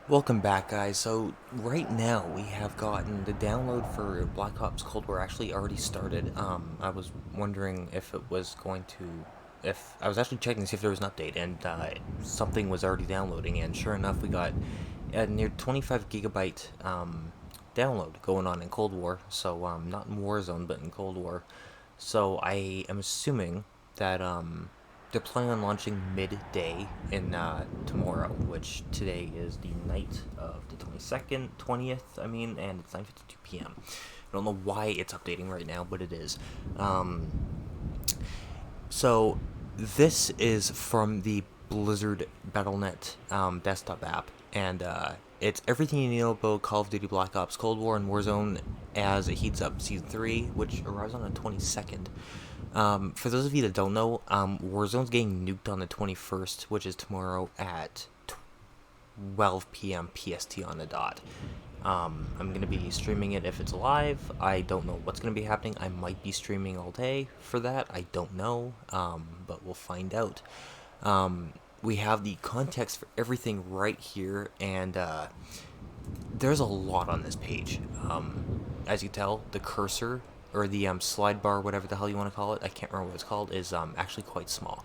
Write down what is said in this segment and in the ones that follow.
Welcome back, guys. So right now we have gotten the download for Black Ops Cold War actually already started. I was wondering if it was going to, if I was actually checking to see if there was an update, and something was already downloading, and sure enough, we got a near 25 gigabyte download going on in Cold War. So not in Warzone, but in Cold War. So I am assuming that they're planning on launching midday in tomorrow, which today is the night of the 22nd, 20th, I mean, and it's 9:52 p.m. I don't know why it's updating right now, but it is. Um, so this is from the Blizzard Battle.net desktop app, and it's everything you know about Call of Duty Black Ops Cold War and Warzone as it heats up Season 3, which arrives on the 22nd. For those of you that don't know, Warzone's getting nuked on the 21st, which is tomorrow at 12 p.m. PST on the dot. I'm going to be streaming it if it's live. I don't know what's going to be happening. I might be streaming all day for that. I don't know, but we'll find out. We have the context for everything right here, and there's a lot on this page. As you tell, the cursor or the slide bar, whatever the hell you want to call it, I can't remember what it's called, is actually quite small.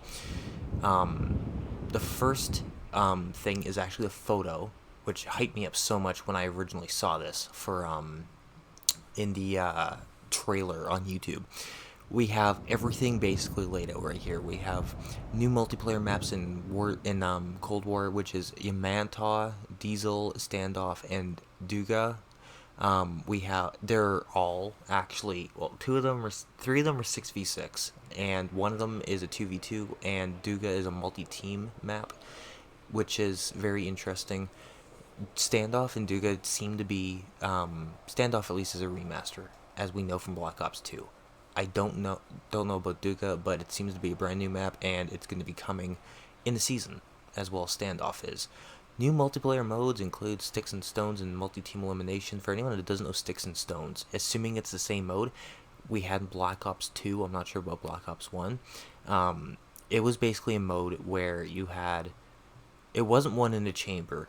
The first thing is actually a photo, which hyped me up so much when I originally saw this for in the trailer on YouTube. We have everything basically laid out right here. We have new multiplayer maps in Cold War, which is Yamanta, Diesel, Standoff, and Diga. They're all actually, well, three of them are 6v6, and one of them is a 2v2, and Diga is a multi-team map, which is very interesting. Standoff and Diga seem to be, Standoff at least is a remaster, as we know from Black Ops 2. I don't know about Diga, but it seems to be a brand new map, and it's going to be coming in the season, as well as Standoff is. New multiplayer modes include Sticks and Stones and MultiTeam Elimination. For anyone that doesn't know Sticks and Stones, assuming it's the same mode, we had Black Ops 2. I'm not sure about Black Ops 1. It was basically a mode where you had. It wasn't one in a chamber,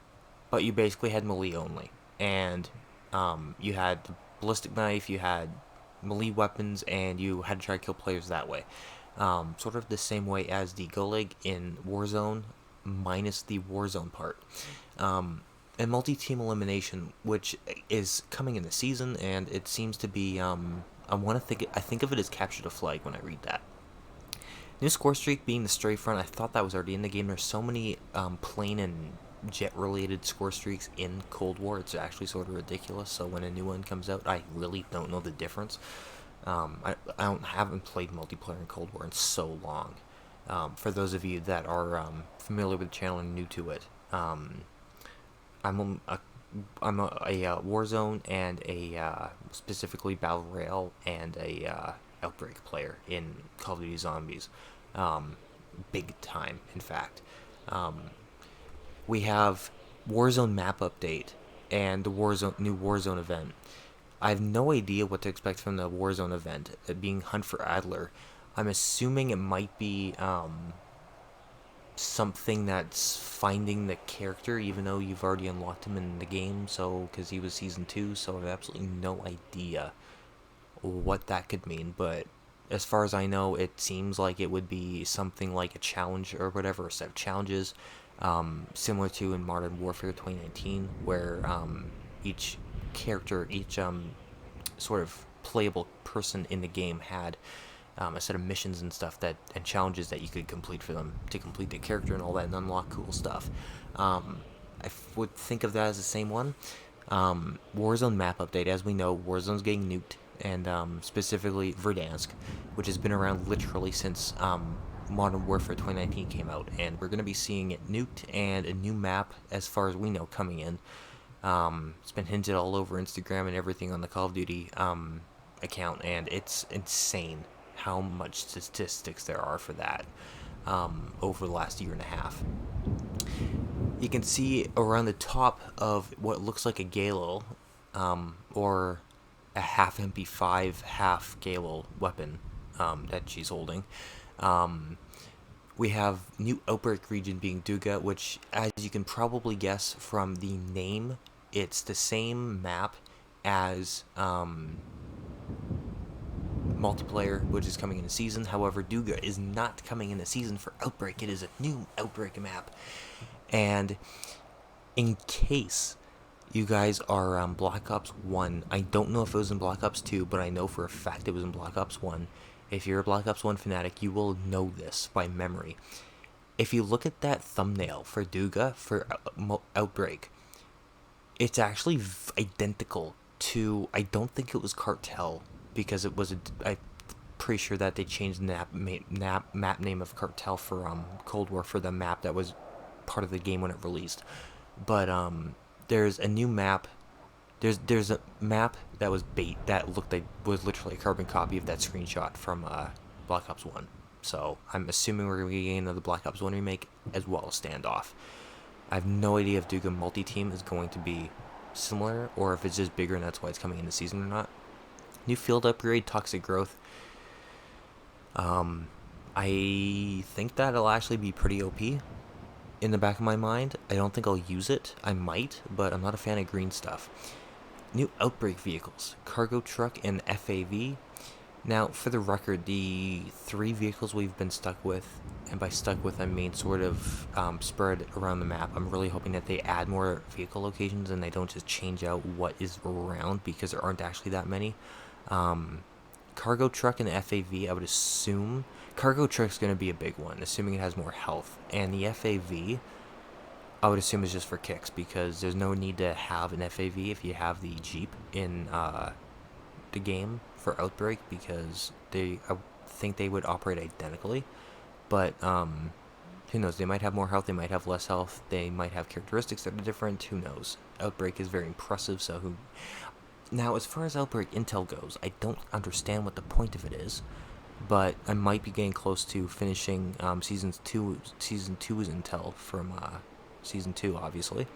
but you basically had melee only. And you had the Ballistic Knife, you had melee weapons, and you had to try to kill players that way. Sort of the same way as the Gulag in Warzone, minus the Warzone part. And multi-team elimination, which is coming in the season, and it seems to be. I think of it as capture the flag when I read that. New score streak being the stray front. I thought that was already in the game. There's so many plane and jet related score streaks in Cold War. It's actually sort of ridiculous. So when a new one comes out, I really don't know the difference. Haven't played multiplayer in Cold War in so long. For those of you that are familiar with the channel and new to it, I'm a Warzone and a specifically Battle Royale and a Outbreak player in Call of Duty Zombies. Big time, in fact. We have Warzone map update and the new Warzone event. I have no idea what to expect from the Warzone event, it being Hunt for Adler. I'm assuming it might be something that's finding the character, even though you've already unlocked him in the game, so because he was Season 2, so I have absolutely no idea what that could mean, but as far as I know, it seems like it would be something like a challenge or whatever, a set of challenges, similar to in Modern Warfare 2019, where each character, each sort of playable person in the game had a set of missions and stuff and challenges that you could complete for them to complete the character and all that and unlock cool stuff. I would think of that as the same one. Warzone map update. As we know, Warzone's getting nuked, and specifically Verdansk, which has been around literally since Modern Warfare 2019 came out, and we're going to be seeing it nuked and a new map, as far as we know, coming in. It's been hinted all over Instagram and everything on the Call of Duty account, and it's insane how much statistics there are for that over the last year and a half. You can see around the top of what looks like a Galo, or a half MP5, half Galo weapon that she's holding. We have new Outbreak Region being Diga, which, as you can probably guess from the name, it's the same map as multiplayer, which is coming in the season. However, Diga is not coming in the season for Outbreak. It is a new Outbreak map. And in case you guys are Black Ops 1, I don't know if it was in Black Ops 2, but I know for a fact it was in Black Ops 1. If you're a Black Ops 1 fanatic, you will know this by memory. If you look at that thumbnail for Diga, for Outbreak, it's actually identical to, I don't think it was Cartel, because it was, I'm pretty sure that they changed the map name of Cartel for Cold War for the map that was part of the game when it released. But there's a new map. There's a map that was bait that looked like was literally a carbon copy of that screenshot from Black Ops 1. So I'm assuming we're going to be getting another Black Ops 1 remake as well as Standoff. I have no idea if Diga multi-team is going to be similar or if it's just bigger and that's why it's coming in the season or not. New field upgrade, Toxic Growth. I think that it'll actually be pretty OP. In the back of my mind, I don't think I'll use it. I might, but I'm not a fan of green stuff. New Outbreak Vehicles, Cargo Truck and FAV. Now, for the record, the 3 vehicles we've been stuck with, and by stuck with I mean sort of spread around the map. I'm really hoping that they add more vehicle locations and they don't just change out what is around, because there aren't actually that many. Cargo Truck and FAV, I would assume. Cargo Truck's going to be a big one, assuming it has more health. And the FAV, I would assume is just for kicks, because there's no need to have an FAV if you have the Jeep in the game for Outbreak, because I think they would operate identically. But who knows? They might have more health, they might have less health, they might have characteristics that are different. Who knows? Outbreak is very impressive, so who... Now, as far as Outbreak Intel goes, I don't understand what the point of it is, but I might be getting close to finishing Season 2's Intel from Season 2, obviously,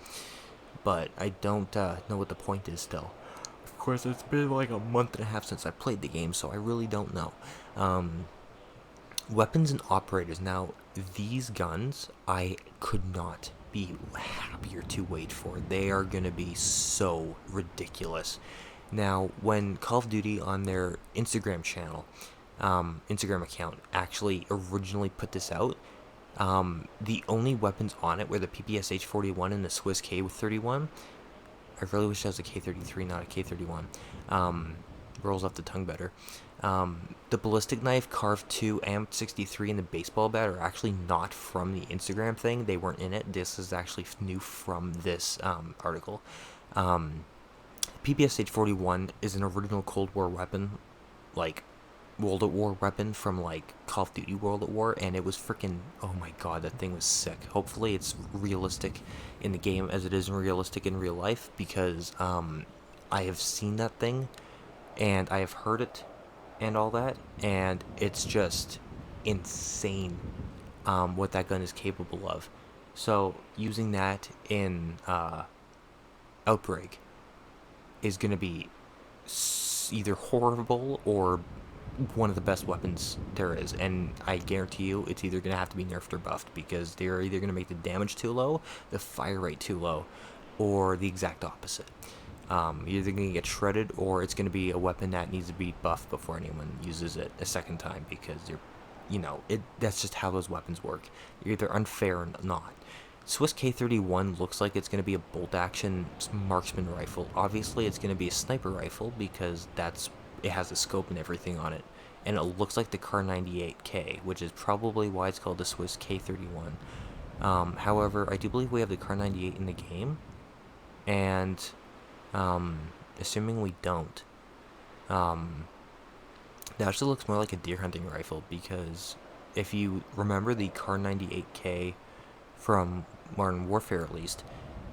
but I don't know what the point is still. Of course, it's been like a month and a half since I played the game, so I really don't know. Weapons and operators. Now, these guns, I could not be happier to wait for. They are going to be so ridiculous. Now, when Call of Duty on their Instagram channel, Instagram account, actually originally put this out, the only weapons on it were the PPSH 41 and the Swiss K31. I really wish that was a K33, not a K31. Rolls off the tongue better. The Ballistic Knife, Carve 2, AMP63, and the baseball bat are actually not from the Instagram thing. They weren't in it. This is actually new from this article. PPSH 41 is an original Cold War weapon, like World at War weapon from like Call of Duty World at War, and it was freaking, oh my god, that thing was sick. Hopefully it's realistic in the game as it is realistic in real life, because I have seen that thing and I have heard it and all that, and it's just insane what that gun is capable of. So using that in Outbreak is going to be either horrible or one of the best weapons there is, and I guarantee you it's either going to have to be nerfed or buffed, because they're either going to make the damage too low, the fire rate too low, or the exact opposite. You're either going to get shredded, or it's going to be a weapon that needs to be buffed before anyone uses it a second time, because that's just how those weapons work. You're either unfair or not. Swiss K31 looks like it's going to be a bolt-action marksman rifle. Obviously, it's going to be a sniper rifle, because it has a scope and everything on it. And it looks like the Car 98K, which is probably why it's called the Swiss K31. However, I do believe we have the Car 98 in the game. And assuming we don't, that actually looks more like a deer hunting rifle, because if you remember the Car 98K from Modern Warfare, at least,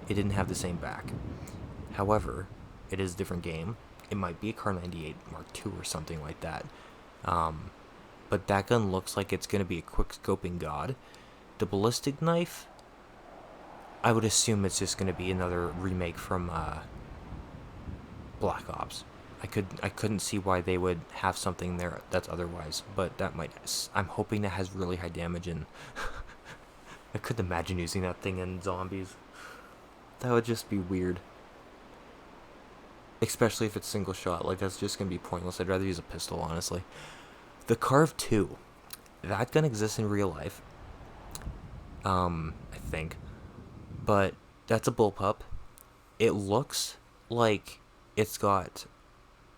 it didn't have the same back. However, it is a different game. It might be a Car 98 Mark II or something like that. But that gun looks like it's going to be a quick scoping god. The Ballistic Knife, I would assume it's just going to be another remake from Black Ops. I couldn't see why they would have something there that's otherwise, but that might. I'm hoping that has really high damage, and I couldn't imagine using that thing in zombies. That would just be weird. Especially if it's single shot, like that's just gonna be pointless. I'd rather use a pistol, honestly. The Carve 2, that gun exists in real life. I think, but that's a bullpup. It looks like it's got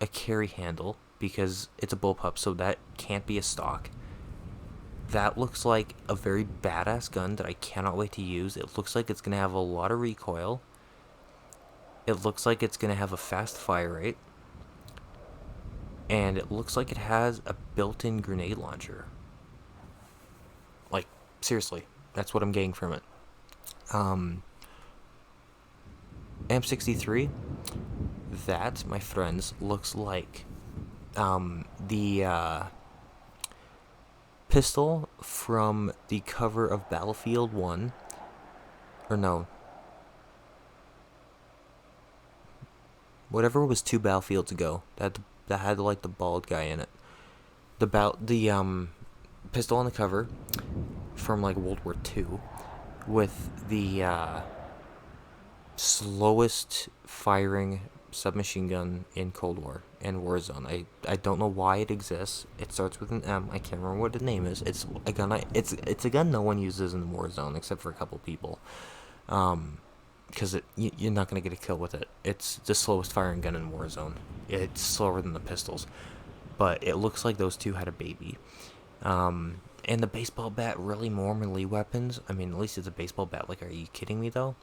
a carry handle because it's a bullpup, so that can't be a stock. That looks like a very badass gun that I cannot wait to use. It looks like it's gonna have a lot of recoil. It looks like it's gonna have a fast fire rate. And it looks like it has a built-in grenade launcher. Like, seriously, that's what I'm getting from it. M63, that, my friends, looks like the pistol from the cover of Battlefield 1. Or no. Whatever was 2 Battlefields ago. That had like the bald guy in it. The pistol on the cover from like World War II with the slowest firing submachine gun in Cold War and Warzone. I don't know why it exists. It starts with an M. I can't remember what the name is. It's a gun. It's a gun no one uses in Warzone except for a couple people. Because you're not gonna get a kill with it. It's the slowest firing gun in Warzone. It's slower than the pistols, but it looks like those two had a baby. And the baseball bat, really more melee weapons. I mean, at least it's a baseball bat. Like, are you kidding me though?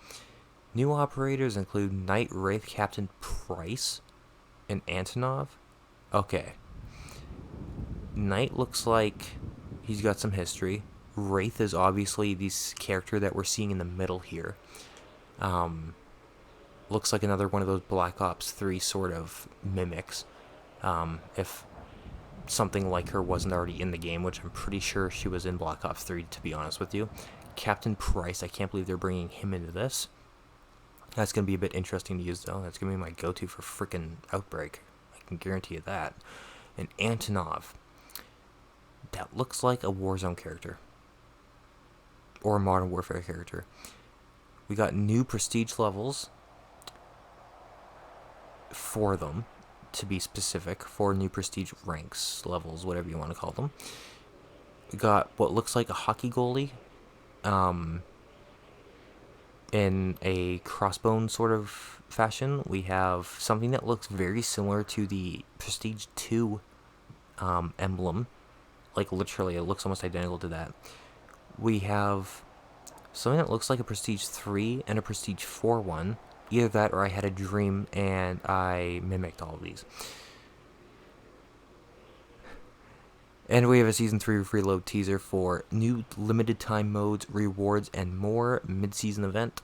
New operators include Knight Wraith Captain Price and Antonov. Okay. Knight looks like he's got some history. Wraith is obviously this character that we're seeing in the middle here. Looks like another one of those Black Ops 3 sort of mimics. If something like her wasn't already in the game, which I'm pretty sure she was in Black Ops 3, to be honest with you. Captain Price, I can't believe they're bringing him into this. That's going to be a bit interesting to use, though. That's going to be my go-to for frickin' Outbreak. I can guarantee you that. And Antonov. That looks like a Warzone character. Or a Modern Warfare character. We got new prestige levels. 4 of them, to be specific. 4 new prestige ranks, levels, whatever you want to call them. We got what looks like a hockey goalie. In a crossbone sort of fashion. We have something that looks very similar to the Prestige 2 emblem. Like, literally, it looks almost identical to that. We have something that looks like a Prestige 3 and a Prestige 4 one. Either that or I had a dream and I mimicked all of these. And we have a Season 3 Reload teaser for new limited time modes, rewards, and more mid-season event.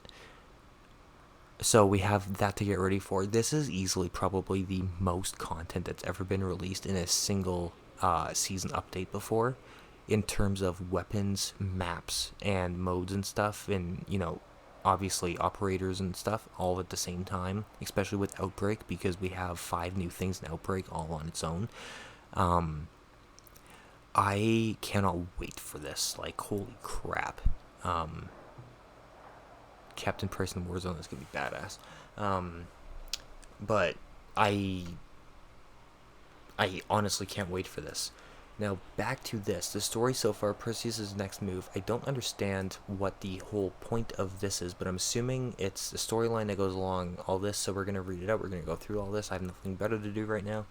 So we have that to get ready for. This is easily probably the most content that's ever been released in a single season update before, in terms of weapons, maps, and modes and stuff, and, you know, obviously operators and stuff all at the same time, especially with Outbreak, because we have 5 new things in Outbreak all on its own. I cannot wait for this. Like, holy crap. Captain Price in Warzone is going to be badass. But I honestly can't wait for this. Now, back to this. The story so far, Perseus' next move. I don't understand what the whole point of this is, but I'm assuming it's the storyline that goes along all this, so we're going to read it out. We're going to go through all this. I have nothing better to do right now.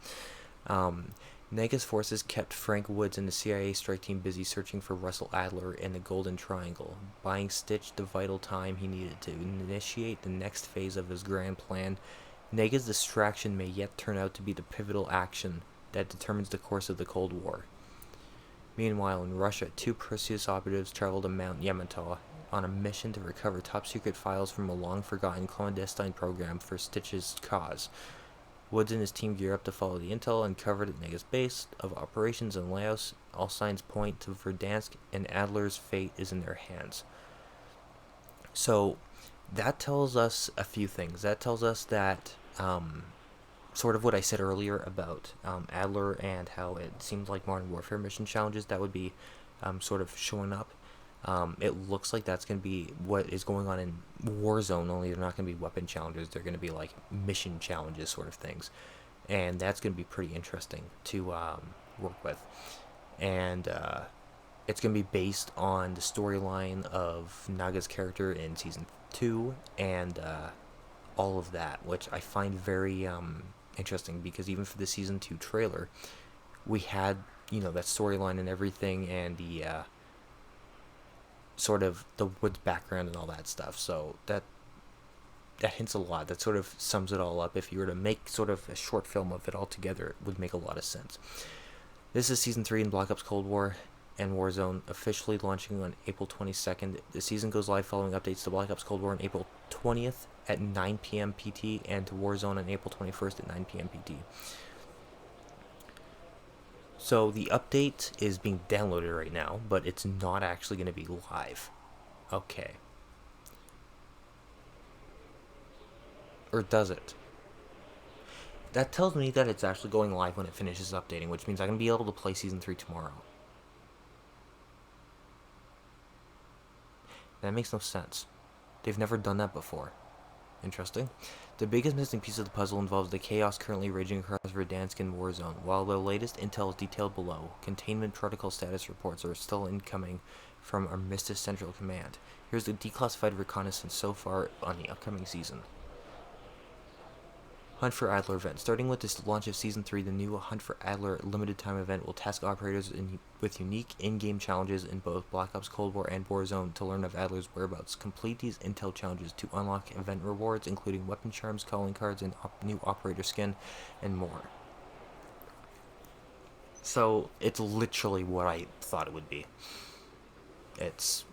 Nega's forces kept Frank Woods and the CIA strike team busy searching for Russell Adler in the Golden Triangle, buying Stitch the vital time he needed to initiate the next phase of his grand plan. Nega's distraction may yet turn out to be the pivotal action that determines the course of the Cold War. Meanwhile, in Russia, 2 Perseus operatives traveled to Mount Yamanta on a mission to recover top-secret files from a long-forgotten clandestine program for Stitch's cause. Woods and his team gear up to follow the intel uncovered at Nega's base of operations in Laos. All signs point to Verdansk, and Adler's fate is in their hands. So, that tells us a few things. That tells us that sort of what I said earlier about Adler and how it seemed like Modern Warfare mission challenges that would be sort of showing up. It looks like that's going to be what is going on in Warzone, only they're not going to be weapon challenges. They're going to be like mission challenges sort of things. And that's going to be pretty interesting to work with. And it's going to be based on the storyline of Naga's character in Season 2 and all of that, which I find very interesting, because even for the Season 2 trailer, we had, that storyline and everything, and the sort of the woods background and all that stuff. So that hints a lot. That sort of sums it all up. If you were to make sort of a short film of it all together, it would make a lot of sense. This is Season 3 in Black Ops Cold War and Warzone, officially launching on April 22nd. The season goes live following updates to Black Ops Cold War on April 20th at 9 p.m. PT and to Warzone on April 21st at 9 p.m. PT. So the update is being downloaded right now, but it's not actually going to be live. Okay. Or does it? That tells me that it's actually going live when it finishes updating, which means I'm going to be able to play Season 3 tomorrow. That makes no sense. They've never done that before. Interesting. The biggest missing piece of the puzzle involves the chaos currently raging across Verdansk and Warzone. While the latest intel is detailed below, containment protocol status reports are still incoming from Armistice Central Command. Here's the declassified reconnaissance so far on the upcoming season. Hunt for Adler event. Starting with this launch of Season 3, the new Hunt for Adler limited time event will task operators with unique in-game challenges in both Black Ops Cold War and Warzone to learn of Adler's whereabouts. Complete these intel challenges to unlock event rewards, including weapon charms, calling cards, and new operator skin, and more. So, it's literally what I thought it would be. It's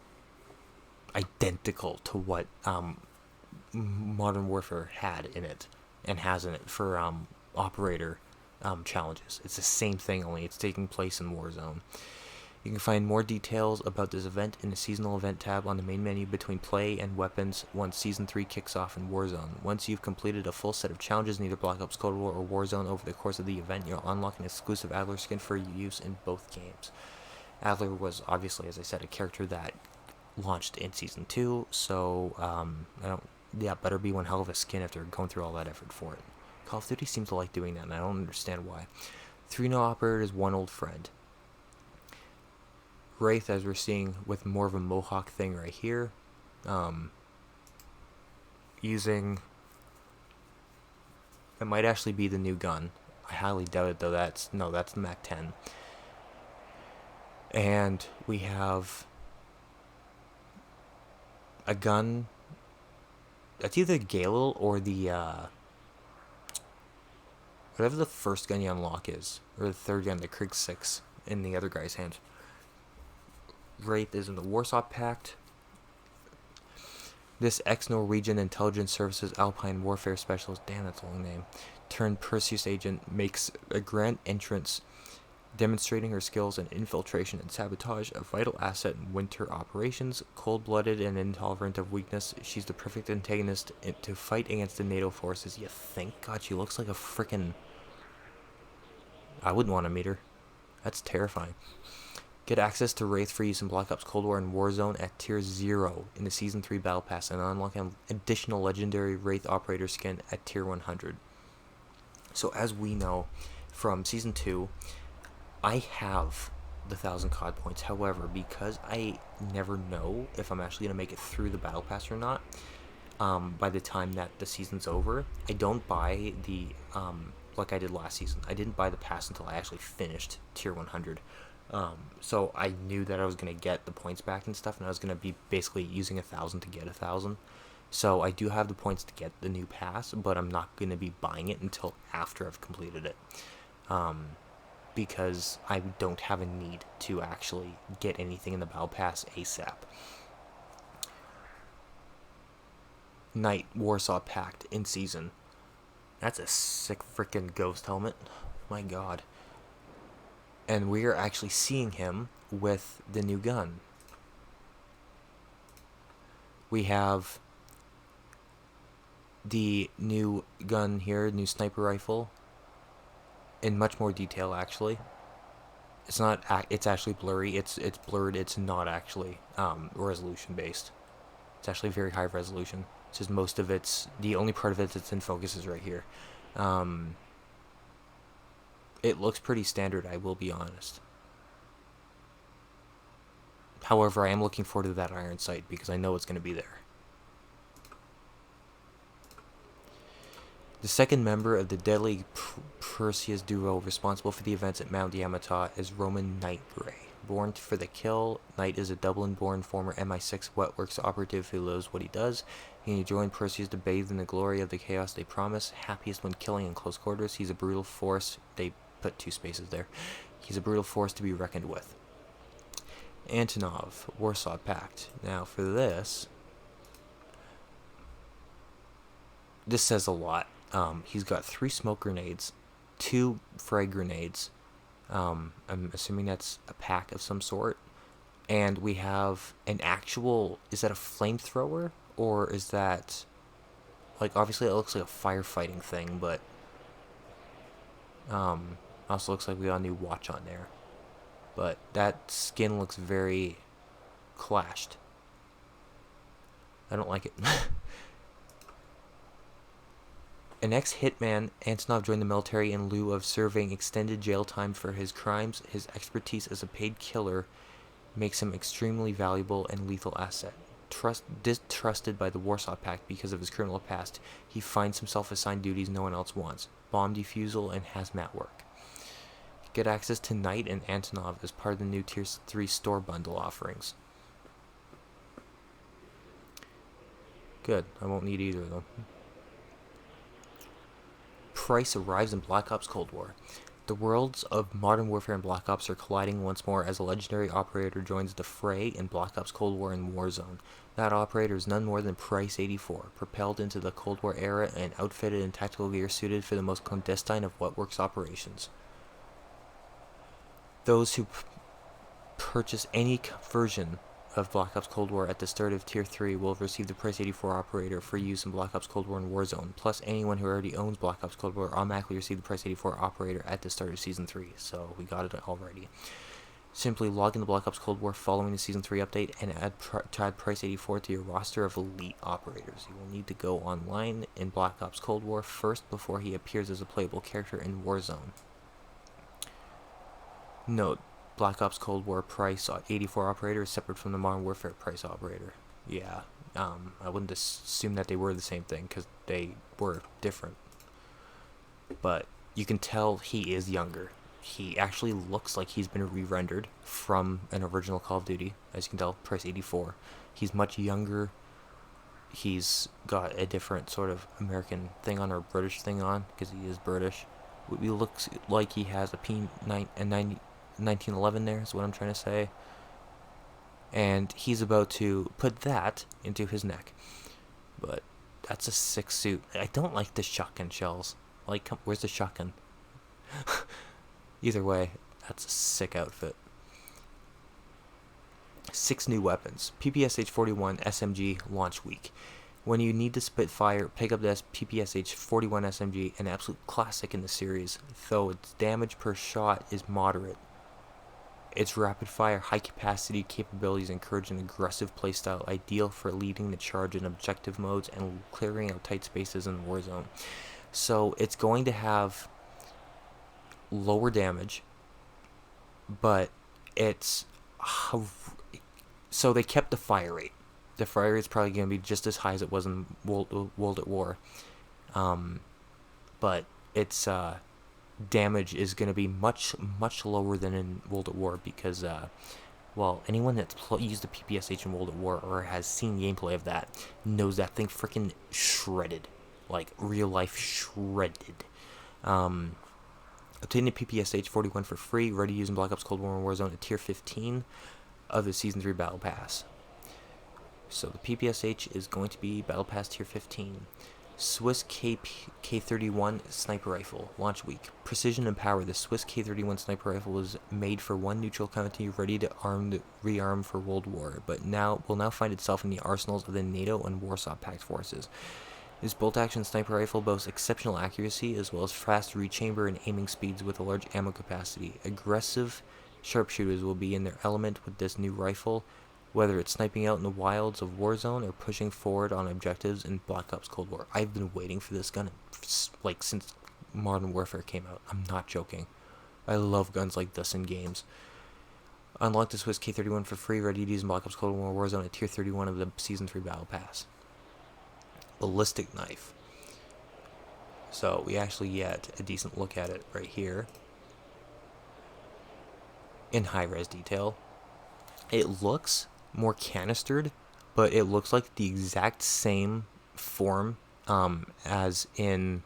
identical to what Modern Warfare had in it. And has in it for operator challenges. It's the same thing, only it's taking place in Warzone. You can find more details about this event in the seasonal event tab on the main menu between play and weapons once Season 3 kicks off in Warzone. Once you've completed a full set of challenges in either Black Ops Cold War or Warzone over the course of the event, you'll unlock an exclusive Adler skin for use in both games. Adler was obviously, as I said, a character that launched in Season 2, so better be one hell of a skin after going through all that effort for it. Call of Duty seems to like doing that, and I don't understand why. 3 no operators, 1 old friend. Wraith, as we're seeing, with more of a mohawk thing right here. Using... It might actually be the new gun. I highly doubt it, though. That's the Mac10. And we have a gun... That's either Galil or the, whatever the first gun you unlock is. Or the third gun, the Krieg 6, in the other guy's hand. Wraith is in the Warsaw Pact. This ex-Norwegian Intelligence Services Alpine Warfare Specialist, damn, that's a long name, turned Perseus agent, makes a grand entrance, demonstrating her skills in infiltration and sabotage, a vital asset in winter operations. Cold-blooded and intolerant of weakness, she's the perfect antagonist to fight against the NATO forces. You think? God, she looks like a frickin'... I wouldn't want to meet her. That's terrifying. Get access to Wraith for use in Black Ops Cold War and Warzone at Tier 0 in the Season 3 Battle Pass, and unlock an additional legendary Wraith operator skin at Tier 100. So as we know from Season 2, I have the 1,000 COD points. However, because I never know if I'm actually going to make it through the Battle Pass or not, by the time that the season's over, I don't buy the, like I did last season. I didn't buy the pass until I actually finished Tier 100. So I knew that I was going to get the points back and stuff, and I was going to be basically using 1,000 to get 1,000. So I do have the points to get the new pass, but I'm not going to be buying it until after I've completed it. Because I don't have a need to actually get anything in the Battle Pass ASAP. Knight, Warsaw Pact, in season. That's a sick freaking ghost helmet. My god. And we are actually seeing him with the new gun. We have the new gun here, new sniper rifle, in much more detail, actually. It's not. It's actually blurry. It's blurred. It's not actually resolution based. It's actually very high resolution. It's just most of it's the only part of it that's in focus is right here. Um, it looks pretty standard. I will be honest. However, I am looking forward to that iron sight because I know it's going to be there. The second member of the deadly Perseus duo responsible for the events at Mount Yamanta is Roman Nightgray. Born for the kill, Knight is a Dublin-born former MI6 Wetworks operative who loves what he does. He joined Perseus to bathe in the glory of the chaos they promise. Happiest when killing in close quarters, he's a brutal force. They put 2 spaces there. He's a brutal force to be reckoned with. Antonov, Warsaw Pact. Now for this says a lot. He's got 3 smoke grenades, 2 frag grenades. I'm assuming that's a pack of some sort. And we have an actual, is that a flamethrower? Or is that, like, obviously it looks like a firefighting thing, but also looks like we got a new watch on there. But that skin looks very clashed. I don't like it. An ex-hitman, Antonov joined the military in lieu of serving extended jail time for his crimes. His expertise as a paid killer makes him extremely valuable and lethal asset. Distrusted by the Warsaw Pact because of his criminal past, he finds himself assigned duties no one else wants: bomb defusal and hazmat work. Get access to Knight and Antonov as part of the new Tier 3 store bundle offerings. Good, I won't need either of them. Price arrives in Black Ops Cold War. The worlds of Modern Warfare and Black Ops are colliding once more as a legendary operator joins the fray in Black Ops Cold War and Warzone. That operator is none more than Price 84, propelled into the Cold War era and outfitted in tactical gear suited for the most clandestine of Wetworks operations. Those who purchase any version of Black Ops Cold War at the start of Tier 3 will receive the Price 84 operator for use in Black Ops Cold War and Warzone. Plus, anyone who already owns Black Ops Cold War automatically receive the Price 84 operator at the start of Season 3, so we got it already. Simply log into Black Ops Cold War following the Season 3 update and add Price 84 to your roster of elite operators. You will need to go online in Black Ops Cold War first before he appears as a playable character in Warzone. Note: Black Ops Cold War Price 84 operator is separate from the Modern Warfare Price operator. Yeah, I wouldn't assume that they were the same thing because they were different. But you can tell he is younger. He actually looks like he's been re-rendered from an original Call of Duty. As you can tell, Price 84. He's much younger. He's got a different sort of American thing on or British thing on because he is British. He looks like he has a P9 and 1911 there is what I'm trying to say. And he's about to put that into his neck. But that's a sick suit. I don't like the shotgun shells. Like, where's the shotgun? Either way, that's a sick outfit. 6 new weapons. PPSH-41 SMG launch week. When you need to spit fire, pick up this PPSH-41 SMG, an absolute classic in the series, though its damage per shot is moderate. Its rapid-fire, high-capacity capabilities encourage an aggressive playstyle, ideal for leading the charge in objective modes and clearing out tight spaces in Warzone. So it's going to have lower damage, but it's... So they kept the fire rate. The fire rate's probably going to be just as high as it was in World at War. But its damage is going to be much lower than in World at War because, well, anyone that's used the PPSH in World at War or has seen gameplay of that knows that thing freaking shredded. Like, real life shredded. Obtain the PPSH-41 for free, ready to use in Black Ops Cold War and Warzone at Tier 15 of the Season 3 Battle Pass. So the PPSH is going to be Battle Pass Tier 15. Swiss K31 Sniper Rifle, launch week. Precision and power. The Swiss K31 Sniper Rifle was made for one neutral country ready to rearm for World War, but will now find itself in the arsenals of the NATO and Warsaw Pact forces. This bolt-action sniper rifle boasts exceptional accuracy as well as fast rechamber and aiming speeds with a large ammo capacity. Aggressive sharpshooters will be in their element with this new rifle, whether it's sniping out in the wilds of Warzone or pushing forward on objectives in Black Ops Cold War. I've been waiting for this gun like since Modern Warfare came out. I'm not joking. I love guns like this in games. Unlock the Swiss K31 for free, ready to use in Black Ops Cold War Warzone at Tier 31 of the Season 3 Battle Pass. Ballistic Knife. So we actually get a decent look at it right here in high-res detail. It looks more canistered, but it looks like the exact same form as in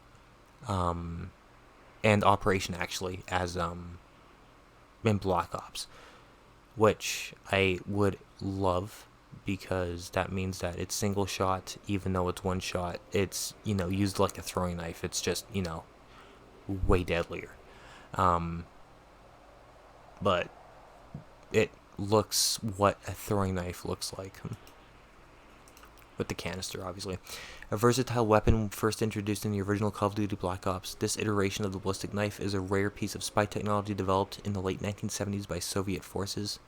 and operation actually as in Black Ops, which I would love, because that means that it's single shot. Even though it's one shot, it's, you know, used like a throwing knife. It's just, you know, way deadlier. But it looks what a throwing knife looks like, with the canister, obviously. A versatile weapon first introduced in the original Call of Duty Black Ops, this iteration of the ballistic knife is a rare piece of spy technology developed in the late 1970s by Soviet forces.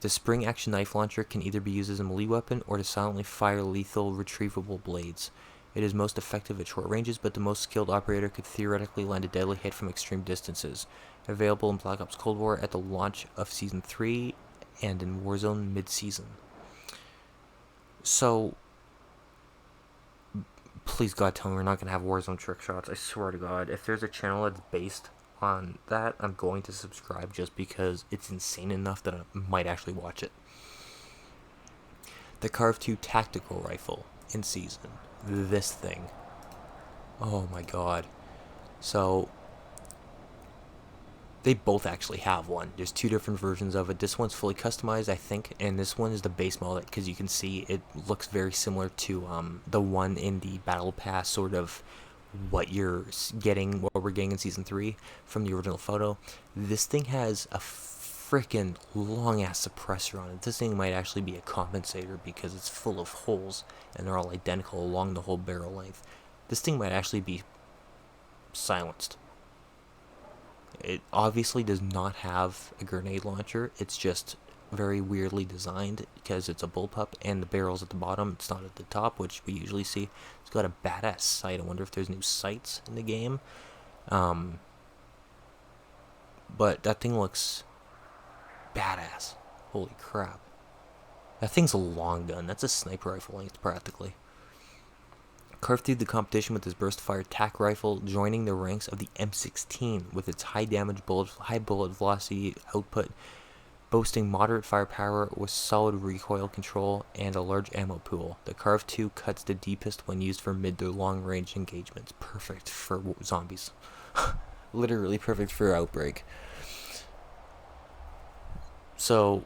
The spring-action knife launcher can either be used as a melee weapon or to silently fire lethal retrievable blades. It is most effective at short ranges, but the most skilled operator could theoretically land a deadly hit from extreme distances. Available in Black Ops Cold War at the launch of Season 3 and in Warzone mid-season. So, please God tell me we're not going to have Warzone trick shots. I swear to God, if there's a channel that's based on that, I'm going to subscribe, just because it's insane enough that I might actually watch it. The Carve 2 tactical rifle in season. This thing. Oh my God. So they both actually have one. There's two different versions of it. This one's fully customized, I think, and this one is the base model, because you can see it looks very similar to the one in the Battle Pass, sort of what you're getting, what we're getting in Season 3 from the original photo. This thing has a freaking long-ass suppressor on it. This thing might actually be a compensator, because it's full of holes, and they're all identical along the whole barrel length. This thing might actually be silenced. It obviously does not have a grenade launcher. It's just very weirdly designed, because it's a bullpup and the barrel's at the bottom. It's not at the top, which we usually see. It's got a badass sight. I wonder if there's new sights in the game. But that thing looks badass. Holy crap. That thing's a long gun. That's a sniper rifle length, practically. Carved through the competition with his burst-fire tac rifle, joining the ranks of the M16 with its high bullet velocity output, boasting moderate firepower with solid recoil control and a large ammo pool. The Carve 2 cuts the deepest when used for mid to long range engagements. Perfect for zombies. Literally perfect for Outbreak. So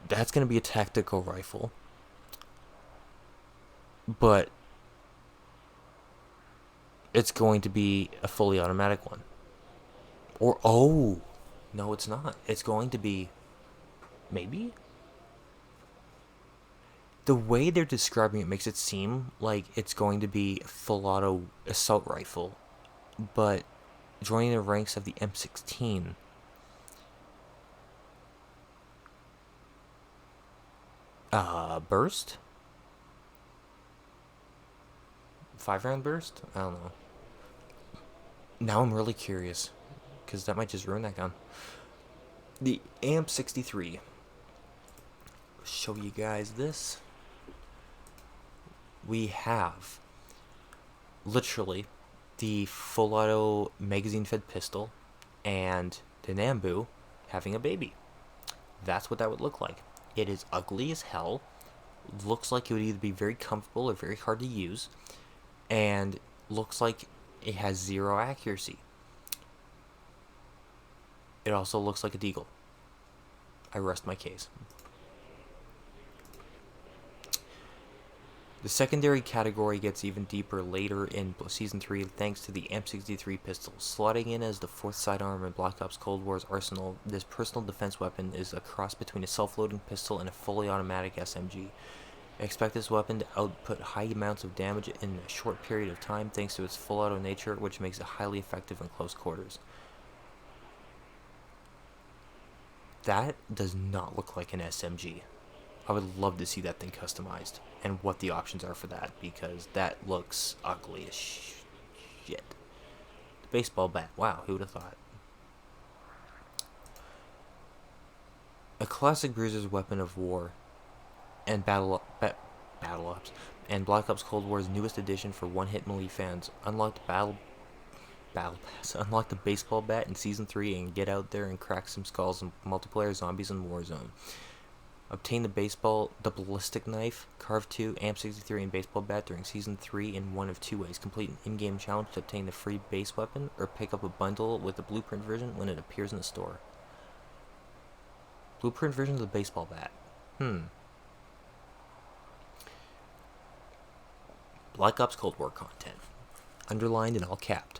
that's going to be a tactical rifle, but it's going to be a fully automatic one. Or, oh, no, it's not. It's going to be, maybe? The way they're describing it makes it seem like it's going to be a full auto assault rifle, but joining the ranks of the M16. Burst? 5-round burst? I don't know. Now I'm really curious, because that might just ruin that gun. The AM63. Show you guys this. We have literally the full auto magazine fed pistol and the Nambu having a baby. That's what that would look like. It is ugly as hell. Looks like it would either be very comfortable or very hard to use, and looks like it has zero accuracy. It also looks like a Digo. I rest my case. The secondary category gets even deeper later in Season 3 thanks to the M63 pistol. Slotting in as the fourth sidearm in Black Ops Cold War's arsenal, this personal defense weapon is a cross between a self-loading pistol and a fully automatic SMG. Expect this weapon to output high amounts of damage in a short period of time thanks to its full auto nature, which makes it highly effective in close quarters. That does not look like an SMG. I would love to see that thing customized and what the options are for that, because that looks ugly as shit. The baseball bat, wow, who would have thought? A classic bruiser's weapon of war and Battle Ops and Black Ops Cold War's newest addition for one-hit melee fans. Unlock the Battle Pass. Unlock the baseball bat in Season 3 and get out there and crack some skulls in multiplayer zombies in Warzone. Obtain the Ballistic Knife, Carve 2, AMP63, and baseball bat during Season 3 in one of two ways. Complete an in-game challenge to obtain the free base weapon, or pick up a bundle with the blueprint version when it appears in the store. Blueprint version of the baseball bat. Black Ops Cold War content. Underlined and all capped.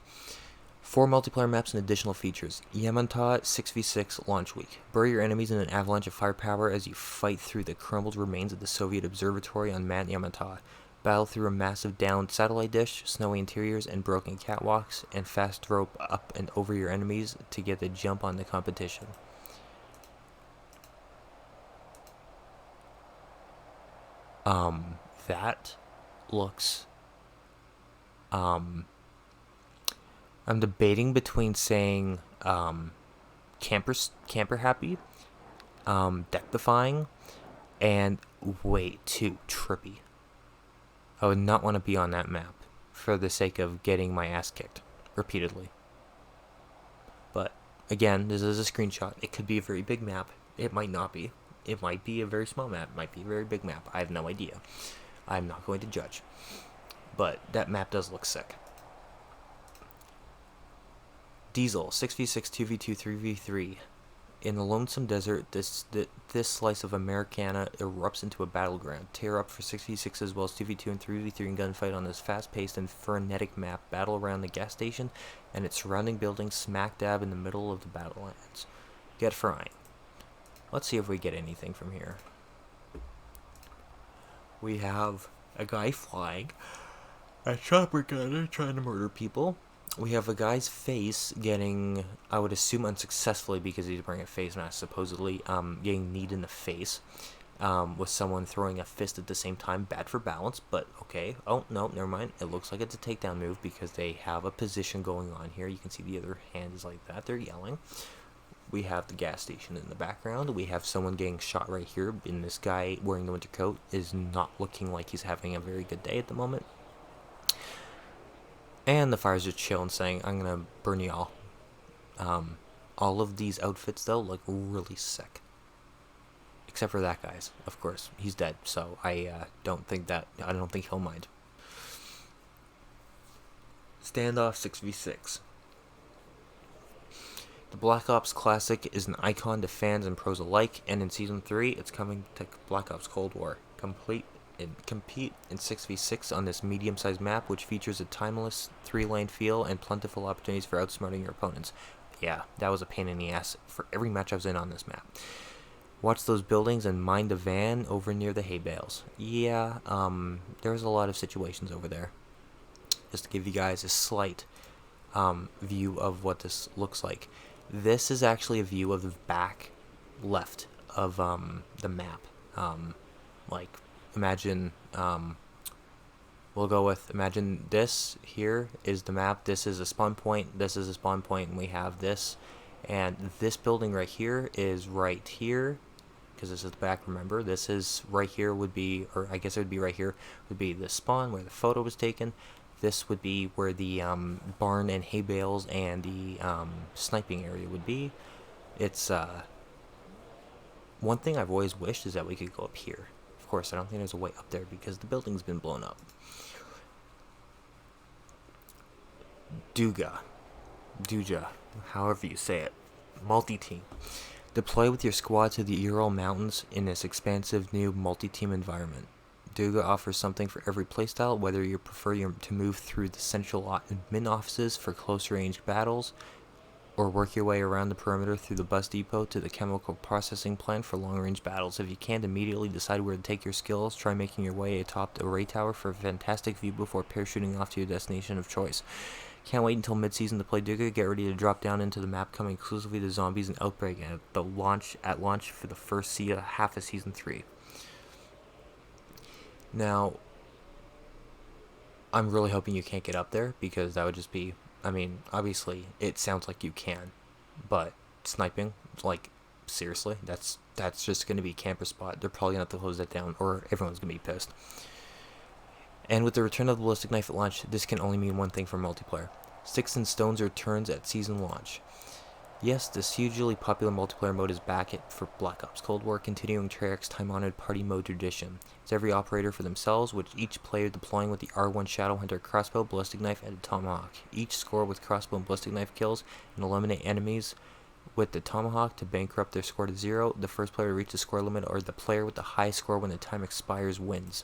4 multiplayer maps and additional features. Yamanta 6v6 launch week. Bury your enemies in an avalanche of firepower as you fight through the crumbled remains of the Soviet observatory on Mount Yamanta. Battle through a massive downed satellite dish, snowy interiors, and broken catwalks, and fast rope up and over your enemies to get the jump on the competition. That looks, I'm debating between saying, camper happy, deck defying, and way too trippy. I would not want to be on that map for the sake of getting my ass kicked repeatedly. But again, this is a screenshot. It could be a very big map. It might not be. It might be a very small map. It might be a very big map. I have no idea. I'm not going to judge. But that map does look sick. Diesel 6v6 2v2 3v3. In the lonesome desert, this slice of Americana erupts into a battleground. Tear up for 6v6 as well as 2v2 and 3v3 and gunfight on this fast-paced and frenetic map. Battle around the gas station and its surrounding buildings smack dab in the middle of the battlelands. Get frying. Let's see if we get anything from here. We have a guy flying, a chopper gunner trying to murder people. We have a guy's face getting, I would assume unsuccessfully because he's wearing a face mask, supposedly, getting kneed in the face, with someone throwing a fist at the same time. Bad for balance, but okay. Oh, no, never mind. It looks like it's a takedown move because they have a position going on here. You can see the other hand is like that. They're yelling. We have the gas station in the background. We have someone getting shot right here, and this guy wearing the winter coat is not looking like he's having a very good day at the moment. And the fire's just chilling, saying, I'm gonna burn y'all. All of these outfits, though, look really sick. Except for that guy's, of course. He's dead, so I don't think he'll mind. Standoff 6v6. The Black Ops Classic is an icon to fans and pros alike, and in Season 3, it's coming to Black Ops Cold War. Compete in 6v6 on this medium-sized map, which features a timeless 3-lane feel and plentiful opportunities for outsmarting your opponents. Yeah, that was a pain in the ass for every match I was in on this map. Watch those buildings and mind a van over near the hay bales. Yeah, there's a lot of situations over there. Just to give you guys a slight view of what this looks like. This is actually a view of the back left of the map. Like, imagine, we'll go with, imagine this here is the map, this is a spawn point, this is a spawn point, and we have this, and this building right here is right here, because this is the back, remember, this is right here would be, or I guess it would be right here, would be the spawn where the photo was taken. This would be where the barn and hay bales and the sniping area would be. It's, one thing I've always wished is that we could go up here. Of course, I don't think there's a way up there because the building's been blown up. Diga, however you say it. MultiTeam. Deploy with your squad to the Ural Mountains in this expansive new multi-team environment. Diga offers something for every playstyle, whether you prefer to move through the central admin offices for close-range battles, or work your way around the perimeter through the bus depot to the chemical processing plant for long-range battles. If you can't immediately decide where to take your skills, try making your way atop the array tower for a fantastic view before parachuting off to your destination of choice. Can't wait until mid-season to play Diga. Get ready to drop down into the map coming exclusively to Zombies and Outbreak at launch for the first half of Season 3. Now, I'm really hoping you can't get up there, because that would just be, I mean, obviously, it sounds like you can, but sniping, like, seriously, that's just going to be a camper spot. They're probably going to have to close that down, or everyone's going to be pissed. And with the return of the Ballistic Knife at launch, this can only mean one thing for multiplayer. Sticks and stones returns at season launch. Yes, this hugely popular multiplayer mode is back for Black Ops Cold War, continuing Treyarch's time-honored party mode tradition. It's every operator for themselves, with each player deploying with the R1 Shadowhunter crossbow, Ballistic Knife, and a Tomahawk. Each score with crossbow and Ballistic Knife kills, and eliminate enemies with the Tomahawk to bankrupt their score to 0. The first player to reach the score limit, or the player with the highest score when the time expires, wins.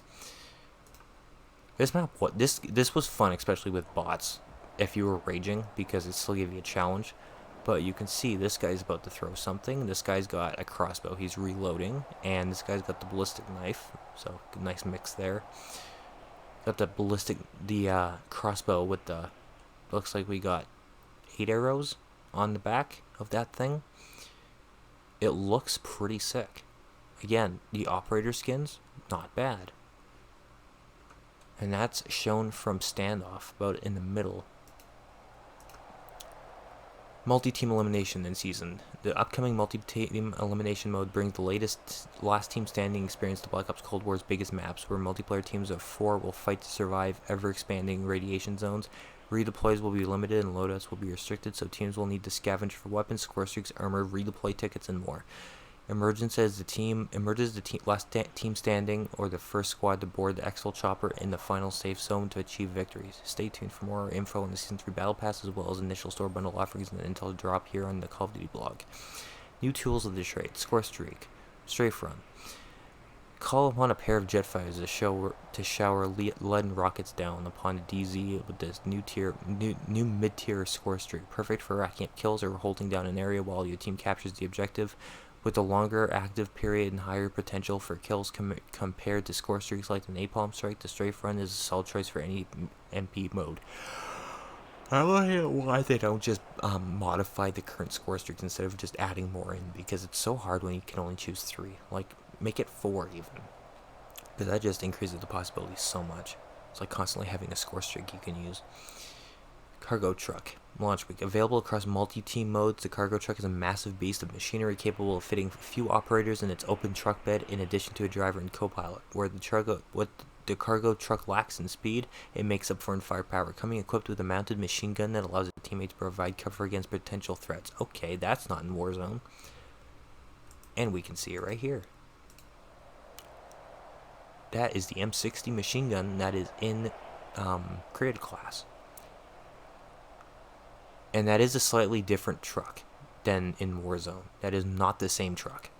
This map, this was fun, especially with bots, if you were raging, because it still gave you a challenge. But you can see this guy's about to throw something. This guy's got a crossbow, he's reloading, and this guy's got the Ballistic Knife, so nice mix there. Got the crossbow with the, looks like we got 8 arrows on the back of that thing. It looks pretty sick. Again, the operator skins, not bad. And that's shown from standoff, about in the middle. MultiTeam Elimination in season. The upcoming MultiTeam Elimination mode brings the latest last team standing experience to Black Ops Cold War's biggest maps, where multiplayer teams of 4 will fight to survive ever-expanding radiation zones. Redeploys will be limited and loadouts will be restricted, so teams will need to scavenge for weapons, score streaks, armor, redeploy tickets, and more. Emerges the last team standing, or the first squad to board the Exfil chopper in the final safe zone to achieve victories. Stay tuned for more info on the Season 3 Battle Pass, as well as initial store bundle offerings and intel drop here on the Call of Duty blog. New tools of the trade: score streak, strafe run. Call upon a pair of jetfighters to shower lead and rockets down upon a DZ with this new mid-tier score streak, perfect for racking up kills or holding down an area while your team captures the objective. With a longer active period and higher potential for kills compared to score streaks like the Napalm Strike, the strafe run is a solid choice for any MP mode. I don't know why they don't just modify the current score streaks instead of just adding more in, because it's so hard when you can only choose 3. Like, make it 4 even. Because that just increases the possibilities so much. It's like constantly having a score streak you can use. Cargo truck. Launch week. Available across multi-team modes, the cargo truck is a massive beast of machinery capable of fitting a few operators in its open truck bed, in addition to a driver and co-pilot. What the cargo truck lacks in speed, it makes up for in firepower, coming equipped with a mounted machine gun that allows a teammate to provide cover against potential threats. Okay, that's not in Warzone. And we can see it right here. That is the M60 machine gun that is in created class. And that is a slightly different truck than in Warzone. That is not the same truck.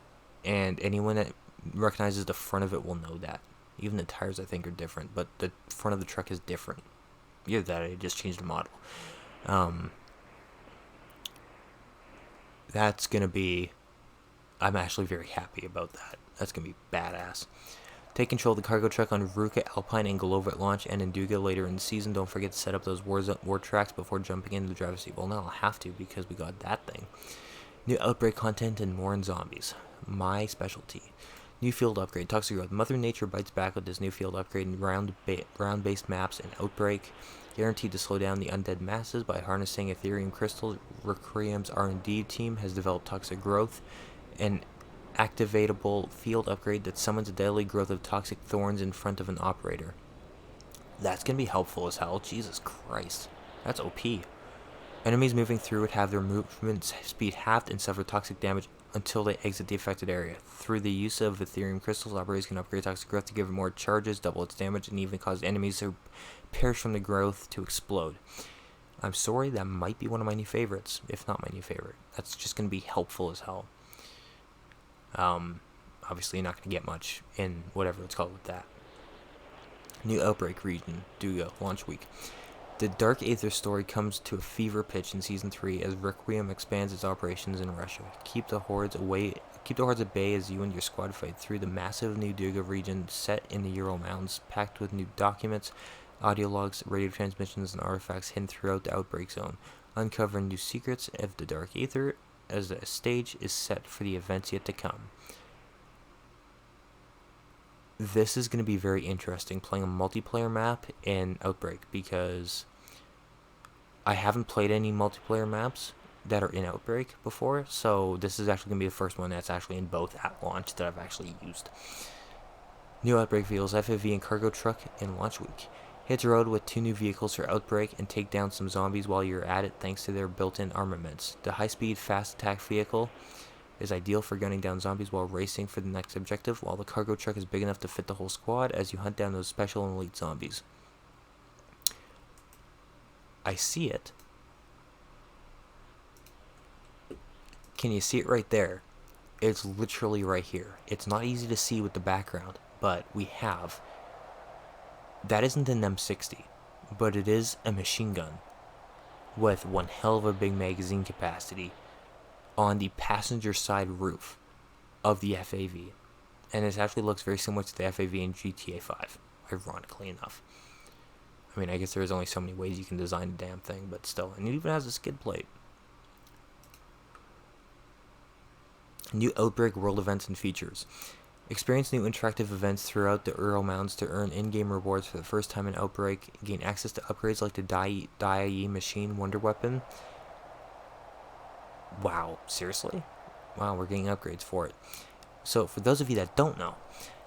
And anyone that recognizes the front of it will know that. Even the tires, I think, are different, but the front of the truck is different. Either that or they just changed the model. That's going to be... I'm actually very happy about that. That's going to be badass. Take control of the cargo truck on Ruka, Alpine, and Golova at launch, and in Diga later in the season. Don't forget to set up those war tracks before jumping into the driver's seat. Well, now I'll have to, because we got that thing. New Outbreak content and more in zombies. My specialty. New field upgrade. Toxic growth. Mother Nature bites back with this new field upgrade in round-based maps and Outbreak. Guaranteed to slow down the undead masses by harnessing Ethereum crystals. Requiem's R&D team has developed Toxic growth, and activatable field upgrade that summons a deadly growth of toxic thorns in front of an operator. That's going to be helpful as hell. Jesus Christ. That's OP. Enemies moving through it have their movement speed halved and suffer toxic damage until they exit the affected area. Through the use of Ethereum crystals, operators can upgrade toxic growth to give it more charges, double its damage, and even cause enemies who perish from the growth to explode. I'm sorry, that might be one of my new favorites, if not my new favorite. That's just going to be helpful as hell. Obviously you're not going to get much in whatever it's called with that. New Outbreak Region, Digo, launch week. The Dark Aether story comes to a fever pitch in Season 3 as Requiem expands its operations in Russia. Keep the hordes at bay as you and your squad fight through the massive new Diga region set in the Ural Mountains, packed with new documents, audio logs, radio transmissions, and artifacts hidden throughout the Outbreak Zone. Uncover new secrets of the Dark Aether as the stage is set for the events yet to come. This is going to be very interesting, playing a multiplayer map in Outbreak, because I haven't played any multiplayer maps that are in Outbreak before, so this is actually going to be the first one that's actually in both at launch that I've actually used. New Outbreak Vehicles, FAV and cargo truck in launch week. Hit the road with 2 new vehicles for Outbreak and take down some zombies while you're at it thanks to their built-in armaments. The high-speed, fast attack vehicle is ideal for gunning down zombies while racing for the next objective, while the cargo truck is big enough to fit the whole squad as you hunt down those special and elite zombies. I see it. Can you see it right there? It's literally right here. It's not easy to see with the background, but we have... That isn't an M60, but it is a machine gun with one hell of a big magazine capacity on the passenger side roof of the FAV. And it actually looks very similar to the FAV in GTA 5, ironically enough. I mean, I guess there's only so many ways you can design a damn thing, but still. And it even has a skid plate. New Outbreak world events and features. Experience new interactive events throughout the Ural Mountains to earn in-game rewards for the first time in Outbreak. Gain access to upgrades like the Diga machine wonder weapon. Wow, seriously? Wow, we're getting upgrades for it. So, for those of you that don't know,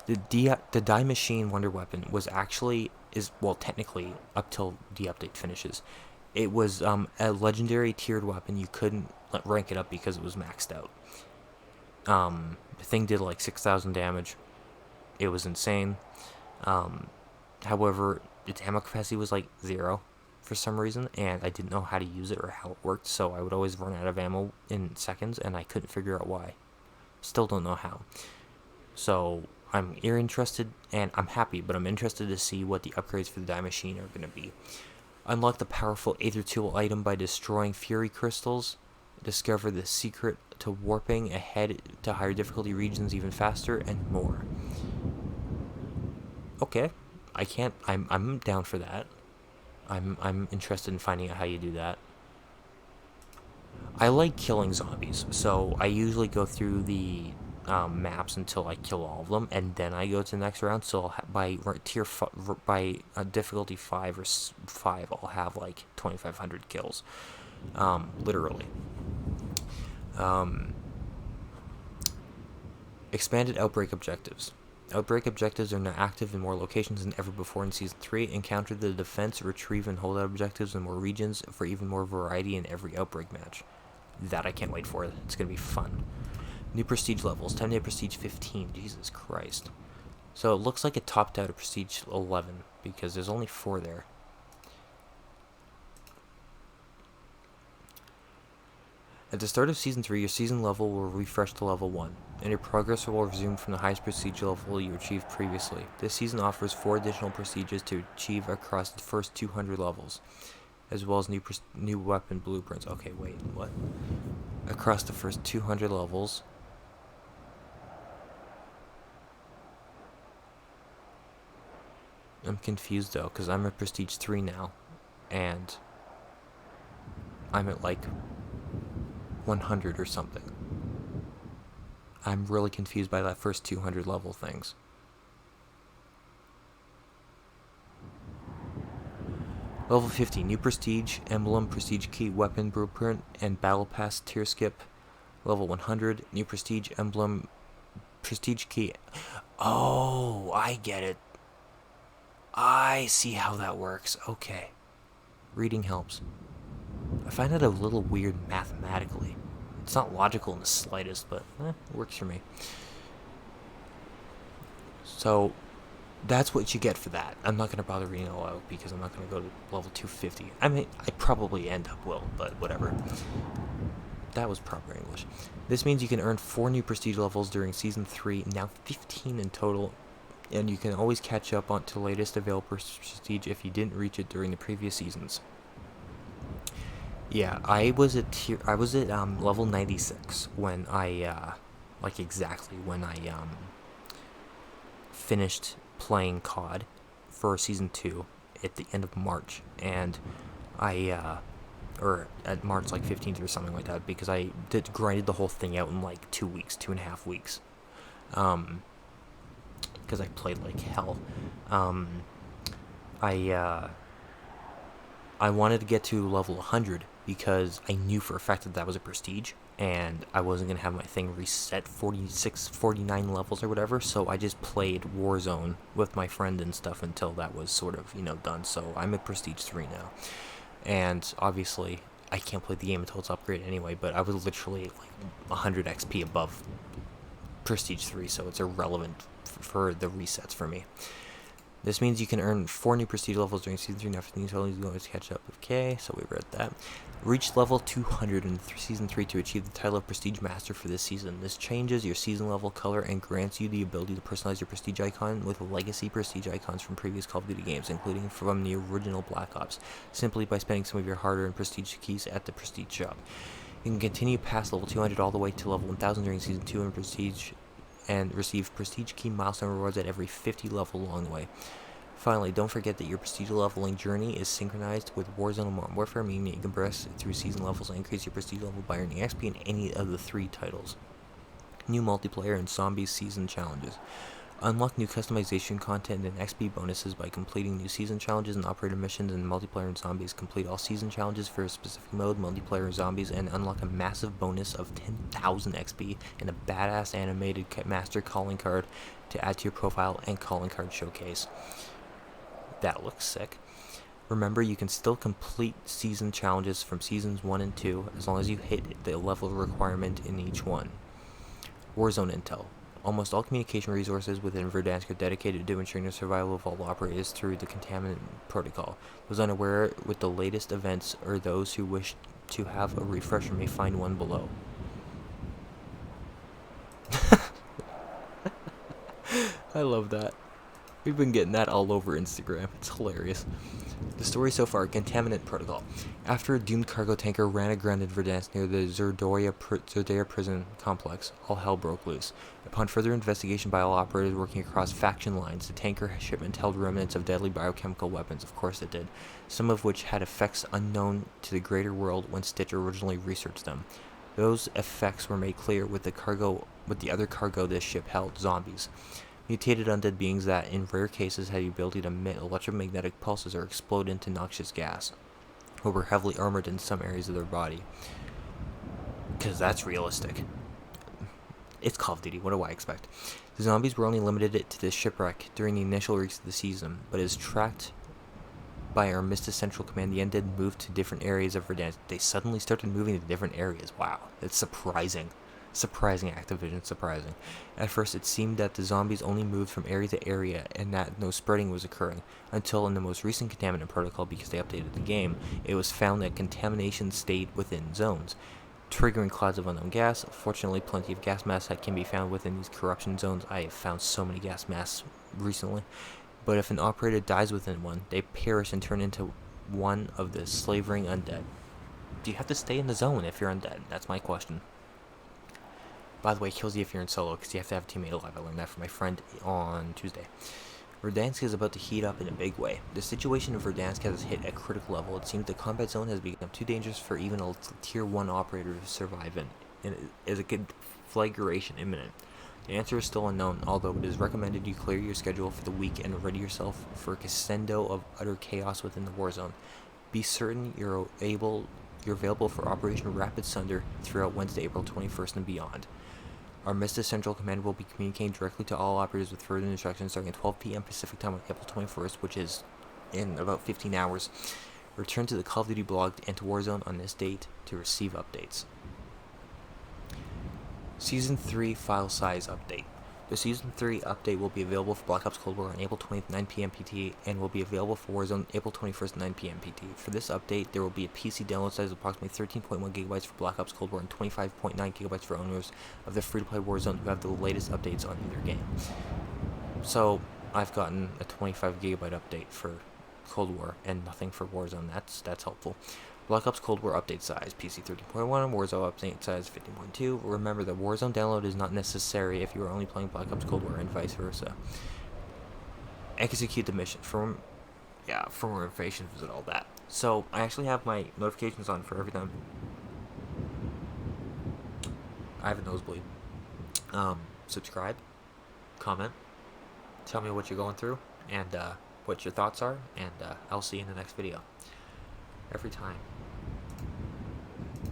the Diga machine wonder weapon was actually, technically, up till the update finishes, it was a legendary tiered weapon. You couldn't rank it up because it was maxed out. The thing did like 6,000 damage. It was insane. However, its ammo capacity was like 0 for some reason, and I didn't know how to use it or how it worked, so I would always run out of ammo in seconds, and I couldn't figure out why. Still don't know how. So, I'm interested, and I'm happy, but I'm interested to see what the upgrades for the Diga machine are going to be. Unlock the powerful Aether Tool item by destroying Fury Crystals. Discover the secret to warping ahead to higher difficulty regions even faster, and more. Okay, I'm down for that. I'm interested in finding out how you do that. I like killing zombies, so I usually go through the maps until I kill all of them, and then I go to the next round. So by difficulty 5 or 5, I'll have like 2,500 kills, literally. Expanded Outbreak objectives. Outbreak objectives are now active in more locations than ever before in Season 3. Encounter the defense, retrieve, and holdout objectives in more regions for even more variety in every Outbreak match. That I can't wait for. It's going to be fun. New prestige levels. Time to hit prestige 15. Jesus Christ. So it looks like it topped out at prestige 11 because there's only 4 there. At the start of Season 3, your season level will refresh to level 1, and your progress will resume from the highest prestige level you achieved previously. This season offers 4 additional prestiges to achieve across the first 200 levels, as well as new weapon blueprints. Okay, wait, what? Across the first 200 levels. I'm confused though, because I'm at prestige 3 now, and I'm at like 100 or something. I'm really confused by that first 200 level things. Level 50, new prestige, emblem, prestige key, weapon, blueprint, and battle pass tier skip. Level 100, new prestige, emblem, prestige key. Oh, I get it. I see how that works. Okay. Reading helps. I find it a little weird mathematically. It's not logical in the slightest, but it works for me. So, that's what you get for that. I'm not going to bother reading it all out because I'm not going to go to level 250. I mean, I probably end up will, but whatever. That was proper English. This means you can earn 4 new prestige levels during Season 3, now 15 in total, and you can always catch up on to the latest available prestige if you didn't reach it during the previous seasons. Yeah, I was at level 96 when I like exactly when I finished playing COD for season 2 at the end of March, and I or at March like 15th or something like that, because I grinded the whole thing out in like 2 weeks, 2.5 weeks, because I played like hell. Um, I wanted to get to level 100 because I knew for a fact that that was a prestige, and I wasn't going to have my thing reset 46, 49 levels or whatever, so I just played Warzone with my friend and stuff until that was sort of, done. So I'm at prestige 3 now, and obviously I can't play the game until it's upgraded anyway, but I was literally like 100 XP above prestige 3, so it's irrelevant for the resets for me. This means you can earn 4 new prestige levels during season 3. Now, for these levels, you can always catch up. Okay, so we read that. Reach level 200 in season 3 to achieve the title of Prestige Master for this season. This changes your season level color and grants you the ability to personalize your prestige icon with legacy prestige icons from previous Call of Duty games, including from the original Black Ops, simply by spending some of your hard-earned prestige keys at the prestige shop. You can continue past level 200 all the way to level 1000 during season 2 in prestige, and receive prestige key milestone rewards at every 50 level along the way. Finally, don't forget that your prestige leveling journey is synchronized with Warzone and Modern Warfare, meaning that you can progress through season levels and increase your prestige level by earning XP in any of the 3 titles. New multiplayer and zombies season challenges. Unlock new customization content and XP bonuses by completing new season challenges and operator missions in multiplayer and zombies. Complete all season challenges for a specific mode, multiplayer and zombies, and unlock a massive bonus of 10,000 XP and a badass animated master calling card to add to your profile and calling card showcase. That looks sick. Remember, you can still complete season challenges from seasons 1 and 2 as long as you hit the level requirement in each one. Warzone intel. Almost all communication resources within Verdansk are dedicated to ensuring the survival of all operators through the contaminant protocol. Those unaware with the latest events or those who wish to have a refresher may find one below. I love that. We've been getting that all over Instagram. It's hilarious. The story so far: Contaminant Protocol. After a doomed cargo tanker ran aground in Verdansk near the Zerdaya prison complex, all hell broke loose. Upon further investigation by all operators working across faction lines, the tanker shipment held remnants of deadly biochemical weapons. Of course it did. Some of which had effects unknown to the greater world when Stitch originally researched them. Those effects were made clear with the other cargo this ship held: zombies. Mutated undead beings that, in rare cases, had the ability to emit electromagnetic pulses or explode into noxious gas, or were heavily armored in some areas of their body. Because that's realistic. It's Call of Duty, what do I expect? The zombies were only limited to this shipwreck during the initial weeks of the season, but as tracked by our Mista Central Command, the undead moved to different areas of Verdansk. They suddenly started moving to different areas. Wow, that's surprising. Surprising, Activision, surprising. At first, it seemed that the zombies only moved from area to area and that no spreading was occurring, until in the most recent Contaminant Protocol, because they updated the game, it was found that contamination stayed within zones, triggering clouds of unknown gas. Fortunately, plenty of gas masks can be found within these corruption zones. I have found so many gas masks recently. But if an operator dies within one, they perish and turn into one of the slavering undead. Do you have to stay in the zone if you're undead? That's my question. By the way, it kills you if you're in solo, because you have to have a teammate alive. I learned that from my friend on Tuesday. Verdansk is about to heat up in a big way. The situation in Verdansk has hit a critical level. It seems the combat zone has become too dangerous for even a tier 1 operator to survive in. And is a conflagration imminent? The answer is still unknown, although it is recommended you clear your schedule for the week and ready yourself for a crescendo of utter chaos within the war zone. Be certain you're available for Operation rapidsunder throughout Wednesday, April 21st and beyond. Our Mista Central Command will be communicating directly to all operators with further instructions starting at 12 p.m. Pacific Time on April 21st, which is in about 15 hours. Return to the Call of Duty blog and to Warzone on this date to receive updates. Season 3 file size update. The Season 3 update will be available for Black Ops Cold War on April 20th, 9 p.m. PT, and will be available for Warzone April 21st, 9 p.m. PT. For this update, there will be a PC download size of approximately 13.1 GB for Black Ops Cold War and 25.9 GB for owners of the free-to-play Warzone who have the latest updates on either game. So, I've gotten a 25 gigabyte update for Cold War and nothing for Warzone. That's helpful. Black Ops Cold War update size PC 13.1, Warzone update size 15.2. Remember that Warzone download is not necessary if you are only playing Black Ops Cold War and vice versa. Execute the mission. For more information, visit all that. So I actually have my notifications on for every time I have a nosebleed. Subscribe, comment, tell me what you're going through and what your thoughts are, and I'll see you in the next video. Every time.